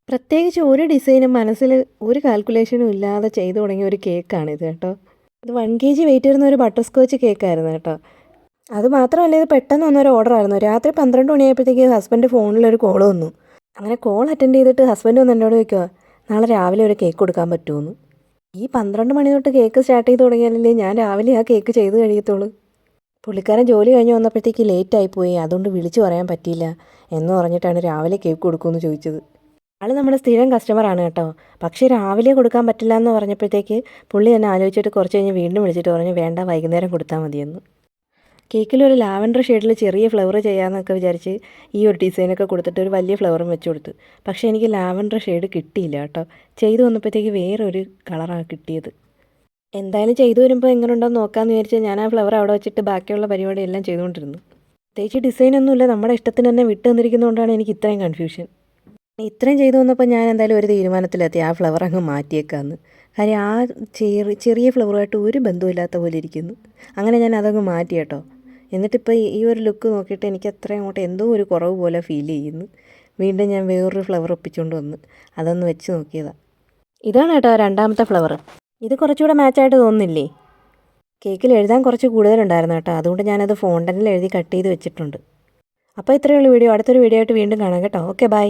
പ്രത്യേകിച്ച് ഒരു ഡിസൈനും മനസ്സിൽ ഒരു കാൽക്കുലേഷനും ഇല്ലാതെ ചെയ്തു തുടങ്ങിയ ഒരു കേക്കാണിത് കേട്ടോ. ഇത് 1 kg വെയിറ്റ് വരുന്ന ഒരു ബട്ടർ സ്കോച്ച് കേക്കായിരുന്നു കേട്ടോ. അത് മാത്രമല്ല, ഇത് പെട്ടെന്ന് വന്നൊരു ഓർഡറായിരുന്നു. രാത്രി 12 മണിയായപ്പോഴത്തേക്ക് ഹസ്ബൻഡ് ഫോണിലൊരു കോൾ വന്നു. അങ്ങനെ കോൾ അറ്റൻഡ് ചെയ്തിട്ട് ഹസ്ബൻഡ് വന്ന് എന്നോട് ചോദിക്കുക, നാളെ രാവിലെ ഒരു കേക്ക് കൊടുക്കാൻ പറ്റുമെന്ന്. ഈ 12 മണി തൊട്ട് കേക്ക് സ്റ്റാർട്ട് ചെയ്ത് തുടങ്ങിയാലല്ലേ ഞാൻ രാവിലെ ആ കേക്ക് ചെയ്ത് കഴിയത്തുള്ളൂ. പുള്ളിക്കാരൻ ജോലി കഴിഞ്ഞ് വന്നപ്പോഴത്തേക്ക് ലേറ്റായിപ്പോയി, അതുകൊണ്ട് വിളിച്ചു പറയാൻ പറ്റിയില്ല എന്ന് പറഞ്ഞിട്ടാണ് രാവിലെ കേക്ക് കൊടുക്കുമെന്ന് ചോദിച്ചത്. ആൾ നമ്മുടെ സ്ഥിരം കസ്റ്റമറാണ് കേട്ടോ. പക്ഷേ രാവിലെ കൊടുക്കാൻ പറ്റില്ല എന്ന് പറഞ്ഞപ്പോഴത്തേക്ക് പുള്ളി എന്നെ ആലോചിച്ചിട്ട് കുറച്ച് കഴിഞ്ഞ് വീണ്ടും വിളിച്ചിട്ട് പറഞ്ഞു, വേണ്ട, വൈകുന്നേരം കൊടുത്താൽ മതിയെന്ന്. കേക്കിലൊരു ലാവൻഡർ ഷെയ്ഡിൽ ചെറിയ ഫ്ലവർ ചെയ്യാമെന്നൊക്കെ വിചാരിച്ച് ഈ ഒരു ഡിസൈനൊക്കെ കൊടുത്തിട്ട് ഒരു വലിയ ഫ്ലവറും വെച്ച് കൊടുത്തു. പക്ഷേ എനിക്ക് ലാവൻഡർ ഷെയ്ഡ് കിട്ടിയില്ല കേട്ടോ. ചെയ്തു വന്നപ്പോഴത്തേക്ക് വേറൊരു കളറാണ് കിട്ടിയത്. എന്തായാലും ചെയ്തു വരുമ്പോൾ എങ്ങനെ ഉണ്ടോയെന്ന് നോക്കാമെന്ന് വിചാരിച്ചാൽ ഞാൻ ആ ഫ്ലവർ അവിടെ വെച്ചിട്ട് ബാക്കിയുള്ള പരിപാടിയെല്ലാം ചെയ്തുകൊണ്ടിരുന്നു. പ്രത്യേകിച്ച് ഡിസൈനൊന്നുമില്ല, നമ്മുടെ ഇഷ്ടത്തിന് തന്നെ വിട്ട് തന്നിരിക്കുന്നതുകൊണ്ടാണ് എനിക്ക് ഇത്രയും കൺഫ്യൂഷൻ. ഇത്രയും ചെയ്തു വന്നപ്പോൾ ഞാൻ എന്തായാലും ഒരു തീരുമാനത്തിലെത്തി, ആ ഫ്ലവർ അങ്ങ് മാറ്റിയേക്കാമെന്ന്. കാര്യം ആ ചെറിയ ഫ്ലവറുമായിട്ട് ഒരു ബന്ധമില്ലാത്ത പോലെ ഇരിക്കുന്നു. അങ്ങനെ ഞാൻ അതങ്ങ് മാറ്റി കേട്ടോ. എന്നിട്ടിപ്പോൾ ഈ ഒരു ലുക്ക് നോക്കിയിട്ട് എനിക്ക് അത്ര അങ്ങോട്ട് എന്തോ ഒരു കുറവ് പോലെ ഫീൽ ചെയ്യുന്നു. വീണ്ടും ഞാൻ വേറൊരു ഫ്ലവർ ഒപ്പിച്ചുകൊണ്ട് വന്ന് അതൊന്ന് വെച്ച് നോക്കിയതാണ്. ഇതാണ് കേട്ടോ രണ്ടാമത്തെ ഫ്ലവർ. ഇത് കുറച്ചുകൂടെ മാച്ചായിട്ട് തോന്നുന്നില്ലേ? കേക്കിൽ എഴുതാൻ കുറച്ച് കൂടുതലുണ്ടായിരുന്നു കേട്ടോ, അതുകൊണ്ട് ഞാനത് ഫോണ്ടനിൽ എഴുതി കട്ട് ചെയ്ത് വെച്ചിട്ടുണ്ട്. അപ്പോൾ ഇത്രയേ ഉള്ളൂ വീഡിയോ. അടുത്തൊരു വീഡിയോ ആയിട്ട് വീണ്ടും കാണാം കേട്ടോ. Okay, by.